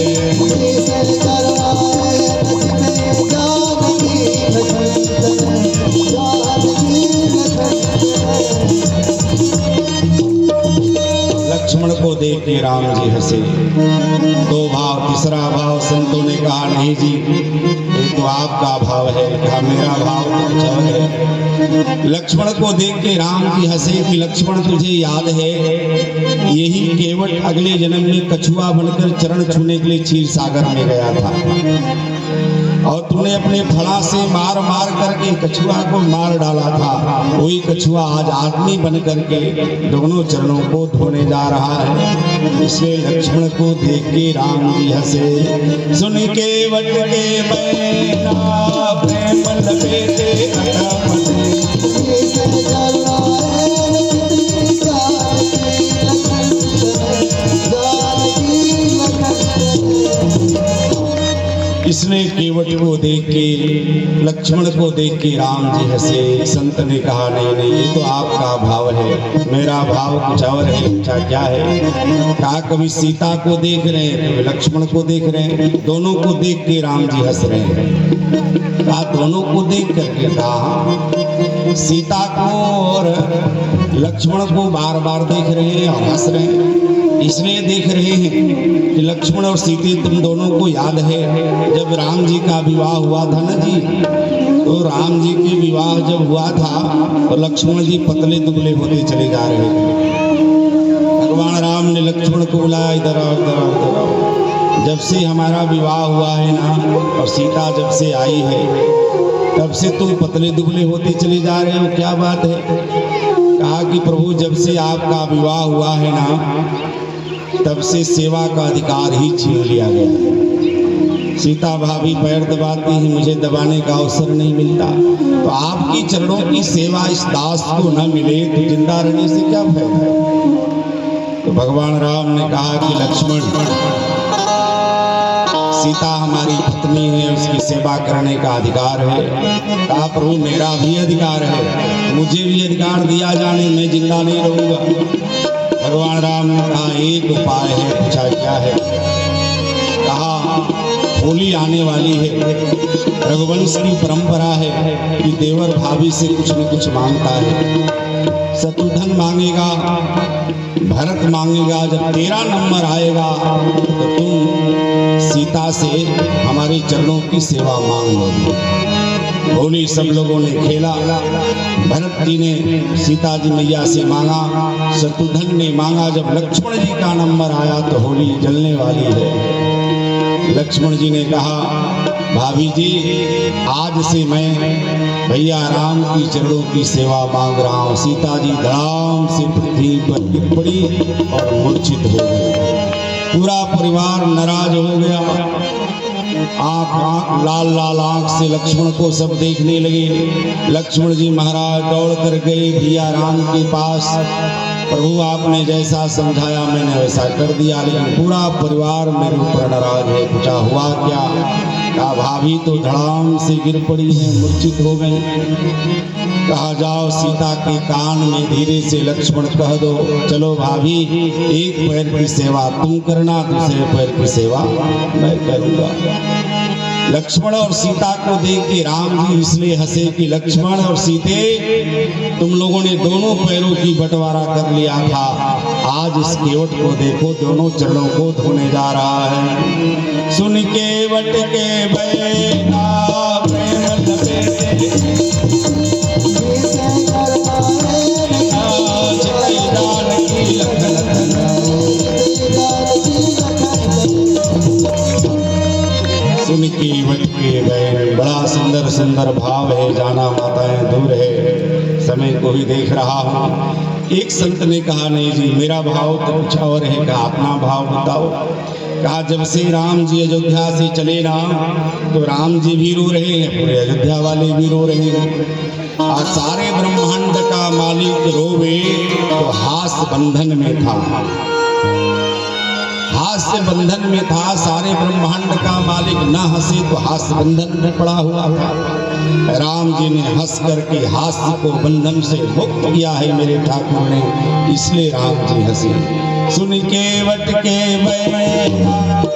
लक्ष्मण को देख के राम जी हंसे। दो भाव, तीसरा भाव संतों ने कहा नहीं जी, ये तो आपका भाव है। कहा मेरा भाव तो कुछ और है। लक्ष्मण को देख के राम जी हंसे कि लक्ष्मण तुझे याद है यही केवट अगले जन्म में कछुआ बनकर चरण छूने के लिए क्षीर सागर में गया था और तुमने अपने फड़ा से मार मार करके कछुआ को मार डाला था। वही कछुआ आज आदमी बन करके दोनों चरणों को धोने जा रहा है। इसलिए लक्ष्मण को देख के राम जी हंसे। सुन के वट के बैना प्रेम लपेटे अटपटे। इसने केवट को देख के लक्ष्मण को देख के राम जी हंसे। संत ने कहा नहीं नहीं, ये तो आपका भाव है, मेरा भाव कुछ और है। पूछा क्या है? कहा कभी सीता को देख रहे हैं, कभी लक्ष्मण को देख रहे हैं, दोनों को देख के राम जी हंस रहे हैं। कहा दोनों को देख करके? कहा सीता को और लक्ष्मण को बार बार देख रहे हैं और हंस रहे हैं। इसलिए देख रहे हैं कि लक्ष्मण और सीते तुम दोनों को याद है जब राम जी का विवाह हुआ था ना जी, तो राम जी के विवाह जब हुआ था तो लक्ष्मण जी पतले दुबले होते चले जा रहे थे। भगवान राम ने लक्ष्मण को बुलाया, इधर आओ इधर आओ इधर आओ। जब से हमारा विवाह हुआ है ना और सीता जब से आई है तब से तुम पतले दुबले होते चले जा रहे हो, क्या बात है? कहा कि प्रभु जब से आपका विवाह हुआ है ना तब से सेवा का अधिकार ही छीन लिया गया। सीता भाभी पैर दबाती ही, मुझे दबाने का अवसर नहीं मिलता। तो आपकी चरणों की सेवा इस दास को न मिले तो जिंदा रहने से क्या फायदा है? तो भगवान राम ने कहा कि लक्ष्मण, सीता हमारी पत्नी है, उसकी सेवा करने का अधिकार है। कहा प्रभु मेरा भी अधिकार है, मुझे भी अधिकार दिया जाने, मैं जिंदा नहीं रहूंगा। भगवान राम ने कहा एक उपाय है। पूछा क्या है? कहा होली आने वाली है, रघुवंश की परंपरा है कि देवर भाभी से कुछ न कुछ मांगता है। शत्रुघ्न मांगेगा, भरत मांगेगा, जब तेरा नंबर आएगा तो तुम सीता से हमारे चरणों की सेवा मांग लोगे। होली सब लोगों ने खेला। भरत जी ने सीता जी मैया से मांगा, शत्रुघ्न ने मांगा। जब लक्ष्मण जी का नंबर आया तो होली जलने वाली है। लक्ष्मण जी ने कहा भाभी जी आज से मैं भैया राम की चरणों की सेवा मांग रहा हूँ। सीता जी धड़ाम से पृथ्वी पर गिर पड़ी और मूर्छित हो गई। पूरा परिवार नाराज हो गया। आंख लाल लाल आंख से लक्ष्मण को सब देखने लगे। लक्ष्मण जी महाराज दौड़ कर गए भैया राम के पास। प्रभु आपने जैसा समझाया मैंने वैसा कर दिया, लेकिन पूरा परिवार मेरे ऊपर नाराज है। पूछा हुआ क्या? कहा भाभी तो धड़ाम से गिर पड़ी है, मूर्छित हो गई। कहा जाओ सीता के कान में धीरे से लक्ष्मण कह दो, चलो भाभी एक पैर की सेवा तुम करना, दूसरे पैर की सेवा मैं करूँगा। लक्ष्मण और सीता को देख के राम जी इसलिए हंसे कि लक्ष्मण और सीते तुम लोगों ने दोनों पैरों की बंटवारा कर लिया था, आज इस केवट को देखो दोनों चरणों को धोने जा रहा है। सुन के वट के बैना प्रेम लपेटे सुन की वट के बैन। बड़ा सुंदर सुंदर भाव है। जाना माताएं दूर है, समय को ही देख रहा हूँ। एक संत ने कहा नहीं जी मेरा भाव तो कुछ और है। कहा अपना भाव बताओ। कहा जब से राम जी अयोध्या से चले ना तो राम जी भी रो रहे हैं, पूरे अयोध्या वाले भी रो रहे हैं। आज सारे ब्रह्मांड का मालिक रोवे तो हास बंधन में था, हास्य बंधन में था। सारे ब्रह्मांड का मालिक न हंसे तो हास्य बंधन में पड़ा हुआ था। राम जी ने हंस करके हास्य को बंधन से मुक्त किया है मेरे ठाकुर ने, इसलिए राम जी हंसे। सुन के वट के बैना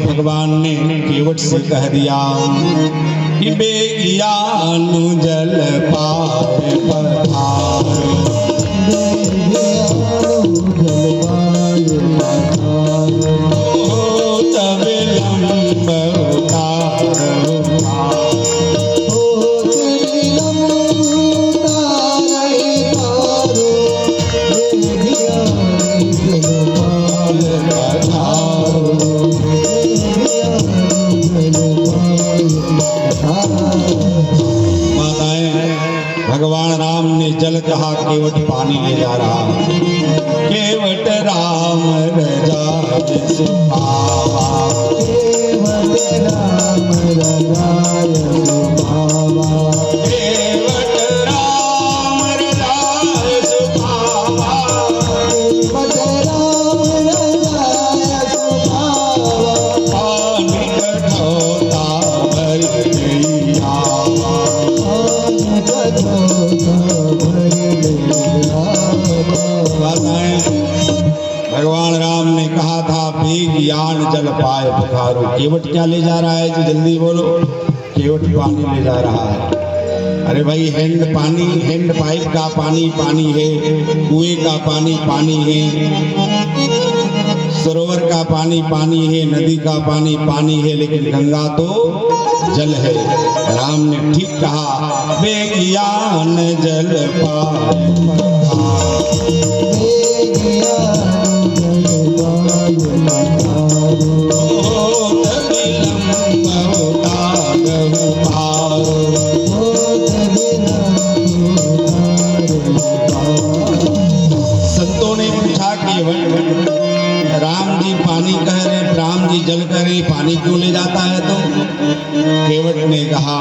भगवान ने केवट से कह दिया कि बेगियानु जल पाए पधारो तब लंब उतारो भगवान राम ने जल कहा, केवट पानी ले जा रहा है। केवट राम रजाय सुभावा, केवट राम रजाय सुभावा, केवट राम रजाय सुभावा, केवट राम रजाय सुभावा, पानी कठोता भर गैया, भगवान राम ने कहा था बेगियान जल पाए पधारो। केवट क्या ले जा रहा है जी, जल्दी बोलो। केवट पानी ले जा रहा है। अरे भाई, हैंड पाइप का पानी पानी है, कुएं का पानी पानी है, सरोवर का पानी पानी है, नदी का पानी पानी है, लेकिन गंगा तो जल है। राम ने ठीक कहा, बेगियान जल पाए संतों ने पूछा कि राम जी पानी कह रहे, राम जी जल कह रहे, पानी क्यों ले जाता है? तो केवट ने कहा,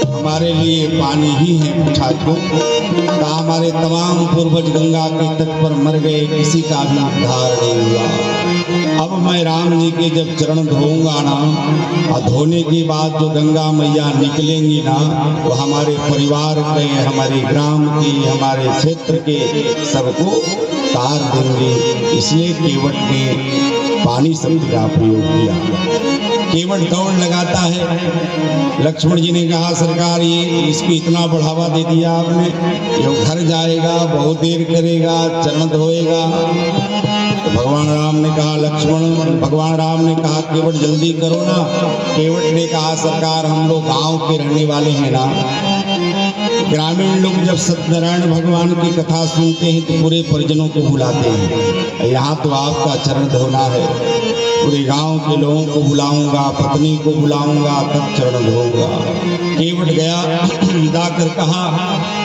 हमारे लिए पानी ही है। पूछा क्यों? कहा, हमारे तमाम पूर्वज गंगा के तट पर मर गए, किसी का भी उद्धार नहीं हुआ। अब मैं राम जी के जब चरण धोऊंगा ना, और धोने के बाद जो गंगा मैया निकलेंगी ना, वो हमारे परिवार के, हमारे ग्राम की, हमारे क्षेत्र के सबको तार देंगे। इसलिए केवट ने पानी शब्द का प्रयोग किया। केवट दौड़ लगाता है। लक्ष्मण जी ने कहा, सरकार ये इसको इतना बढ़ावा दे दिया आपने, ये घर जाएगा, बहुत देर करेगा, चरण धोएगा। तो भगवान राम ने कहा, भगवान राम ने कहा, केवट जल्दी करो ना। केवट ने कहा, सरकार हम लोग गांव के रहने वाले हैं ना, ग्रामीण लोग जब सत्यनारायण भगवान की कथा सुनते हैं तो पूरे परिजनों को बुलाते हैं। यहाँ तो आपका चरण धोना है, पूरे गांव के लोगों को बुलाऊंगा, पत्नी को बुलाऊंगा, तब चरण धोऊंगा। केवट गया, जाकर कहा,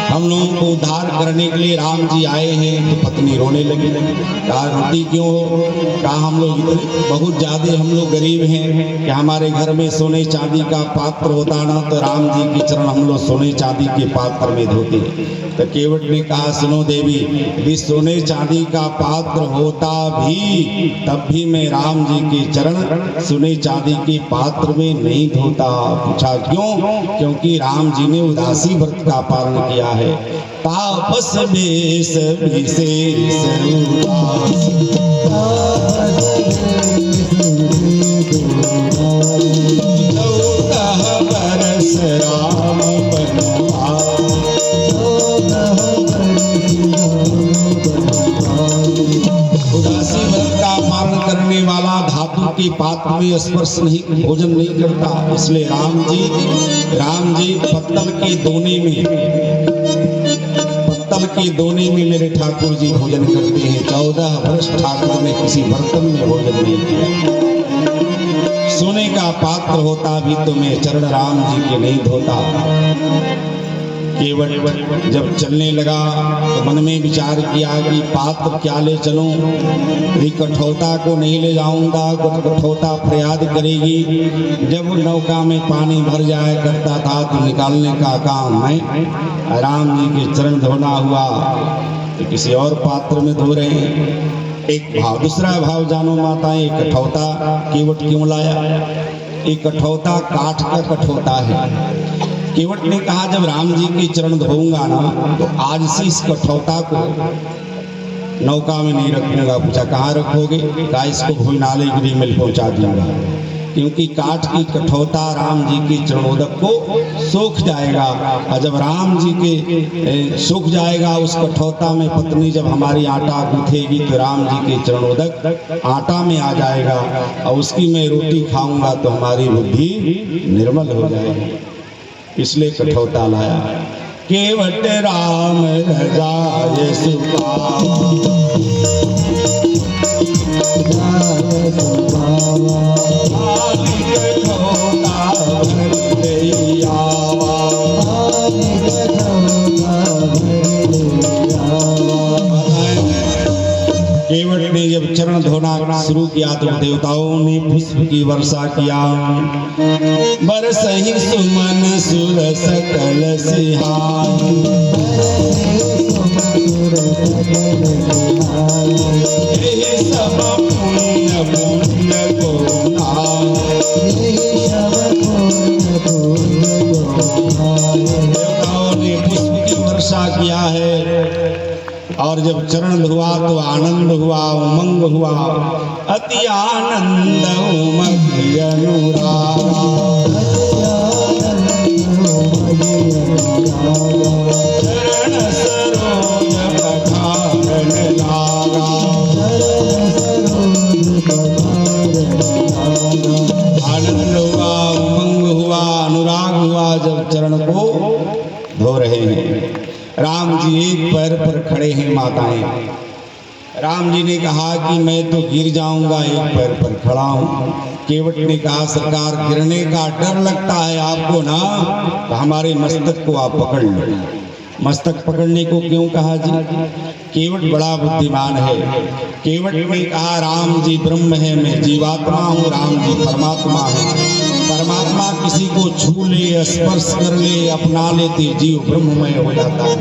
हम लोगों को उद्धार करने के लिए राम जी आए हैं। तो पत्नी रोने लगी। कहा, रोटी क्यों हो? कहा, हम लोग बहुत ज़्यादा हम लोग गरीब हैं कि हमारे घर में सोने चांदी का पात्र होता ना, तो राम जी के चरण हम लोग सोने चांदी के पात्र में धोते। तो केवट ने कहा, सुनो देवी, यदि सोने चांदी का पात्र होता भी, तब भी मैं राम जी के चरण सोने चांदी के पात्र में नहीं धोता। पूछा क्यों? क्योंकि राम जी ने उदासी व्रत का पालन किया है। तापस बेस विशेष उदास, बरस राम उदासी व्रत का पालन करने वाला धातु के पात्र में स्पर्श नहीं, भोजन नहीं करता। इसलिए राम जी पत्तल के दोने में मेरे ठाकुर जी भोजन करते हैं। 14 वर्ष ठाकुर ने किसी बर्तन में भोजन नहीं किया। सोने का पात्र होता भी तो मैं चरण राम जी के नहीं धोता। केवट जब चलने लगा तो मन में विचार किया कि पात्र क्या ले चलूं? यदि कठौता को नहीं ले जाऊंगा तो कठौता फरियाद करेगी। जब नौका में पानी भर जाया करता था तो निकालने का काम मैं, राम जी के चरण धोना हुआ तो किसी और पात्र में धो रहे हैं। एक भाव, दूसरा भाव जानो माताएं, एक कठौता केवट क्यों लाया? एक कठौता काठ का कठौता है। केवट ने कहा, जब राम जी के चरण धोऊंगा ना, तो आज से इस कठौता को नौका में नहीं रखूंगा। पूछा, कहाँ रखोगे? कहा, इसको भोजनालय गिरी मिल पहुंचा दूंगा। क्योंकि काठ की कठौता राम जी के चरणोदक को सूख जाएगा, और जब राम जी के सूख जाएगा उस कठौता में पत्नी जब हमारी आटा गूंथेगी तो राम जी के चरणोदक आटा में आ जाएगा, और उसकी मैं रोटी खाऊंगा तो हमारी बुद्धि निर्मल हो जाएगी, इसलिए कठौता लाया। केवट राम रजाय सुपावा, केवट ने जब चरण धोना शुरू किया तो देवताओं ने पुष्प की वर्षा किया। बरसहि सुमन सुर सकल सिहाय, यही सब पुण्य पुण्य को देवताओं ने पुष्प की वर्षा किया है, और जब चरण धुआ तो आनंद हुआ, उमंग हुआ, अति आनंद उमंग अनुरागा, चरण सरोज पखारन लागा, आनंद हुआ, उमंग हुआ, अनुराग हुआ जब चरण को धो रहे हैं। राम जी एक पैर पर खड़े हैं माताएं। राम जी ने कहा कि मैं तो गिर जाऊंगा, एक पैर पर खड़ा हूं। केवट ने कहा सरकार गिरने का डर लगता है आपको ना, तो हमारे मस्तक को आप पकड़ लो। मस्तक पकड़ने को क्यों कहा जी? केवट बड़ा बुद्धिमान है। केवट ने कहा राम जी ब्रह्म है, मैं जीवात्मा हूँ, राम जी परमात्मा है। परमात्मा किसी को छू ले, स्पर्श कर ले, अपना लेते जीव ब्रह्ममय हो जाता है।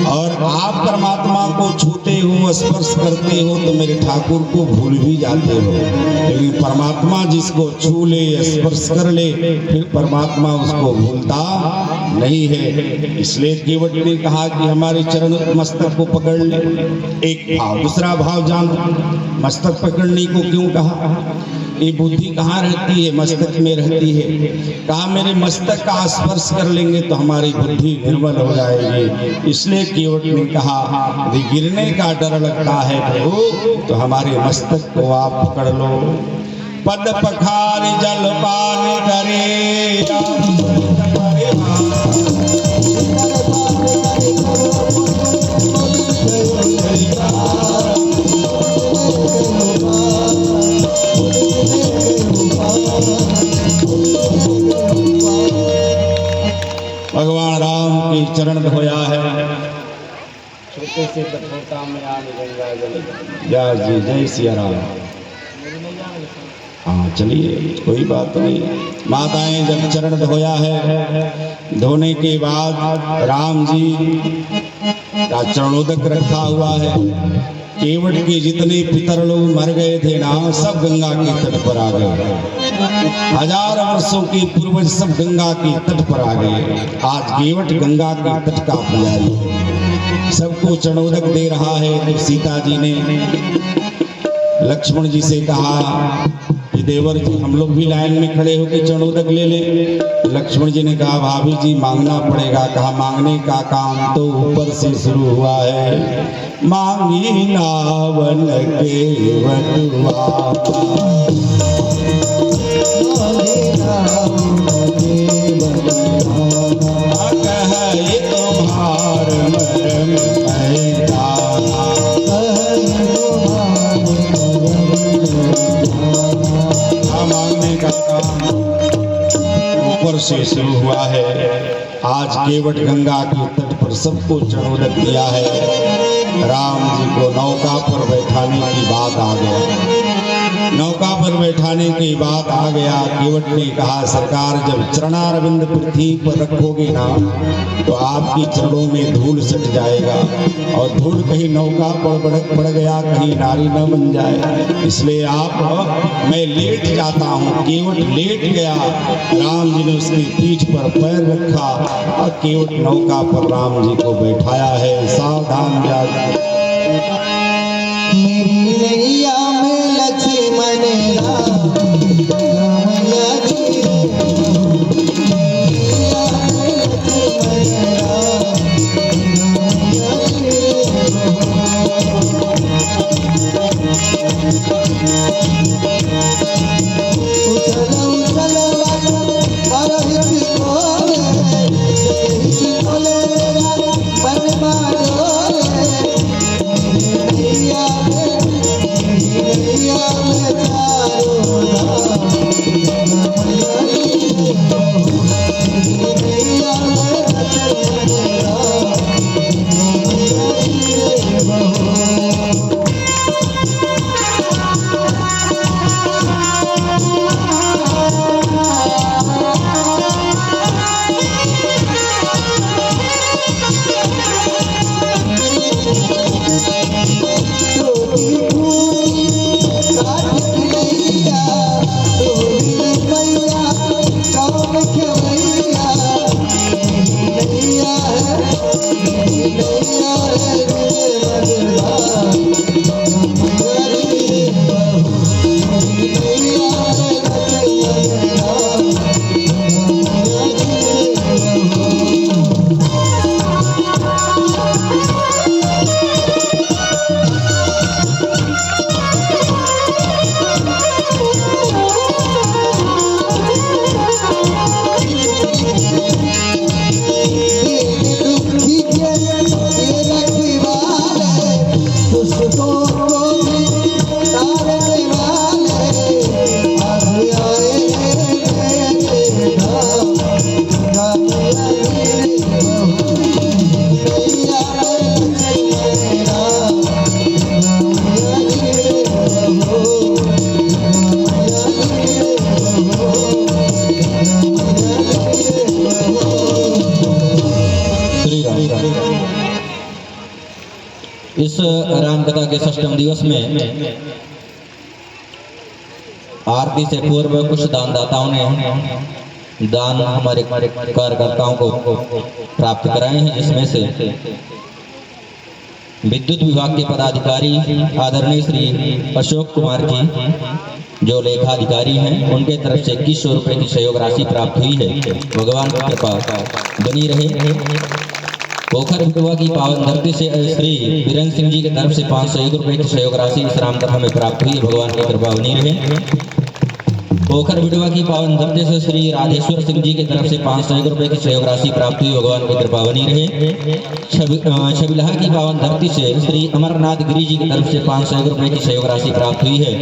और आप परमात्मा को छूते हो, स्पर्श करते हो तो मेरे ठाकुर को भूल भी जाते हो, लेकिन परमात्मा जिसको छू ले, स्पर्श कर ले, फिर परमात्मा उसको भूलता नहीं है। इसलिए केवट ने कहा कि हमारे चरण मस्तक को पकड़ ले। एक भाव, दूसरा भाव जानो, मस्तक पकड़ने को क्यों कहा? ये बुद्धि कहाँ रहती है? मस्तक में रहती है। कहा मेरे मस्तक का स्पर्श कर लेंगे तो हमारी बुद्धि निर्मल हो जाएगी। इसलिए केवट ने कहा यदि गिरने का डर लगता है प्रभु तो हमारे मस्तक को आप पकड़ लो। पद पखार जलपान करे, भगवान राम की चरण धोया है। छोटे से कठोता में आने गंगा जल। जय जी, जय सिया राम। हाँ चलिए, कोई बात नहीं। माताएं जब चरण धोया है, धोने के बाद राम जी का चरणोदक रखा हुआ है। केवट के जितने पितर लोग मर गए थे ना, सब गंगा के तट पर आ गए। 1000 वर्षों के पूर्वज सब गंगा के तट पर आ गए। आज केवट गंगा के तट का पुजारी सबको चरणोदक दे रहा है। तो सीता जी ने लक्ष्मण जी से कहा कि देवर जी हम लोग भी लाइन में खड़े होकर चरणोदक ले ले। लक्ष्मण जी ने कहा भाभी जी मांगना पड़ेगा। कहा मांगने का काम तो ऊपर से शुरू हुआ है। मांगी नावन के वटुआ, कहे तुम्हार मरम मांगने का काम ऊपर से शुरू हुआ है। आज केवट गंगा के तट पर सबको चरणोदक दिया है। राम जी को नौका पर बैठाने की बात आ गया। नौका पर बैठाने की बात आ गया। केवट ने कहा सरकार जब चरणारविंद पृथ्वी पर रखोगे ना तो आपकी चरणों में धूल सट जाएगा, और धूल कहीं नौका पर पड़ गया कहीं नारी न बन जाए। इसलिए आप मैं लेट जाता हूँ। केवट लेट गया। राम जी ने उसकी पीठ पर पैर रखा और केवट नौका पर राम जी को बैठाया है। सावधान जा मेरी नैया में लक्ष्मण खेवैया नैया है नैया है रे लगदा गरी बहू नैया है लगदा इस रामकथा के षष्ठम दिवस में आरती से पूर्व कुछ दानदाताओं ने दान हमारे कार्यकर्ताओं को प्राप्त कराए हैं, जिसमें से विद्युत विभाग के पदाधिकारी आदरणीय श्री अशोक कुमार जी जो लेखाधिकारी हैं, उनके तरफ से 2100 रुपए की सहयोग राशि प्राप्त हुई है। भगवान की कृपा बनी रहे। पोखर बिटवा की पावन धरती से श्री वीरेंद्र सिंह जी की तरफ से 501 रुपए की सहयोग राशि इस रामकथा में प्राप्त हुई है। भगवान की कृपा बनी रहे। पोखर बिटवा की पावन धरती से श्री राधेश्वर सिंह जी की तरफ से 501 रुपए की सहयोग राशि प्राप्त हुई। भगवान की कृपा बनी रहे। छबिलहा की पावन धरती से श्री अमरनाथ गिरी जी की तरफ से 501 रुपए की सहयोग राशि प्राप्त हुई है।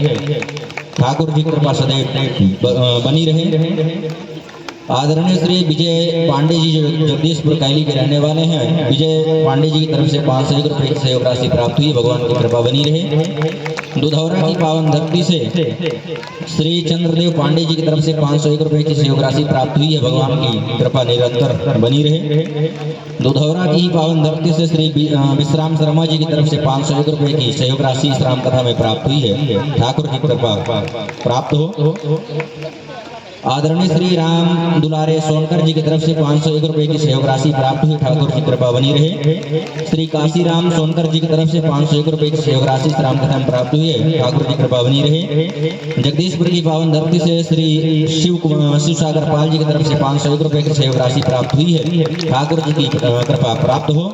ठाकुर जी की कृपा सदैव बनी रहे। आदरणीय श्री विजय पांडे जी जो जगदीशपुर कैली के रहने वाले हैं, विजय पांडे जी की तरफ से 501 रुपए की सहयोग राशि प्राप्त हुई। भगवान की कृपा बनी रहे। दुधौरा की पावन धरती से श्री चंद्रदेव पांडे जी की तरफ से 501 रुपए की सहयोग राशि प्राप्त हुई है। भगवान की कृपा निरंतर बनी रहे। दुधौरा की पावन धरती से श्री विश्राम शर्मा जी की तरफ से 501 रुपए की सहयोग राशि इस रामकथा में प्राप्त हुई है। ठाकुर की कृपा प्राप्त हो। आदरणीय श्री राम दुलारे सोनकर जी की तरफ से 501 रुपए की सहयोग राशि प्राप्त हुई। ठाकुर की कृपा बनी रहे। श्री काशीराम सोनकर जी की तरफ से 501 रुपए की सहयोग राशि इस रामकथा में प्राप्त हुई है। ठाकुर की कृपा बनी रहे। जगदीशपुर की पावन धरती से श्री शिव सागर पाल जी की तरफ से 501 रुपए की सहयोग राशि प्राप्त हुई है। ठाकुर जी की कृपा प्राप्त हो।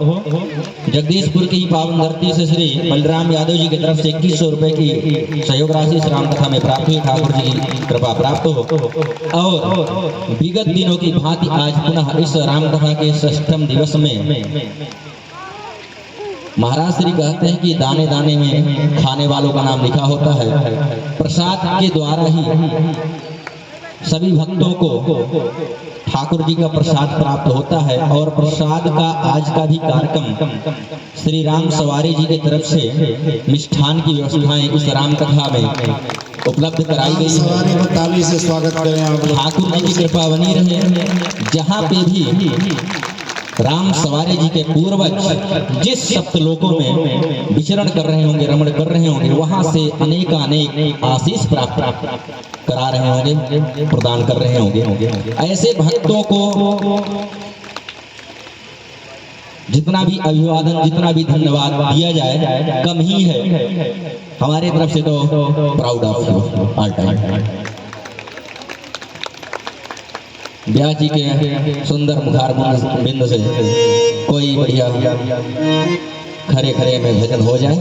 जगदीशपुर की पावन धरती से श्री बलराम यादव जी की तरफ से 2100 रुपए की सहयोग राशि इस रामकथा में प्राप्त हुई। ठाकुर जी की कृपा प्राप्त हो। और विगत दिनों की भांति आज पुनः इस रामकथा के षष्ठम दिवस में महाराज श्री कहते हैं कि दाने दाने में खाने वालों का नाम लिखा होता है। प्रसाद के द्वारा ही सभी भक्तों को ठाकुर जी का प्रसाद प्राप्त होता है। और प्रसाद का आज का भी कार्यक्रम श्री राम सवारी जी की तरफ से मिष्ठान की व्यवस्थाएं इस रामकथा में उपलब्ध कराई गई सवारी को ताली से स्वागत करें आप लोग। ठाकुर जी की कृपा बनी रहे। जहाँ पे भी राम सवारी जी के पूर्वज जिस सप्तलोकों में विचरण कर रहे होंगे, रमण कर रहे होंगे, वहां से अनेक आशीष प्राप्त करा रहे होंगे, प्रदान कर रहे होंगे। ऐसे भक्तों को जितना भी अभिवादन, जितना भी धन्यवाद दिया जाए कम ही है। हमारे तरफ से तो proud of you all time. ब्याह जी के सुंदर मुखार बिंद से कोई बढ़िया खरे खरे में भजन हो जाए।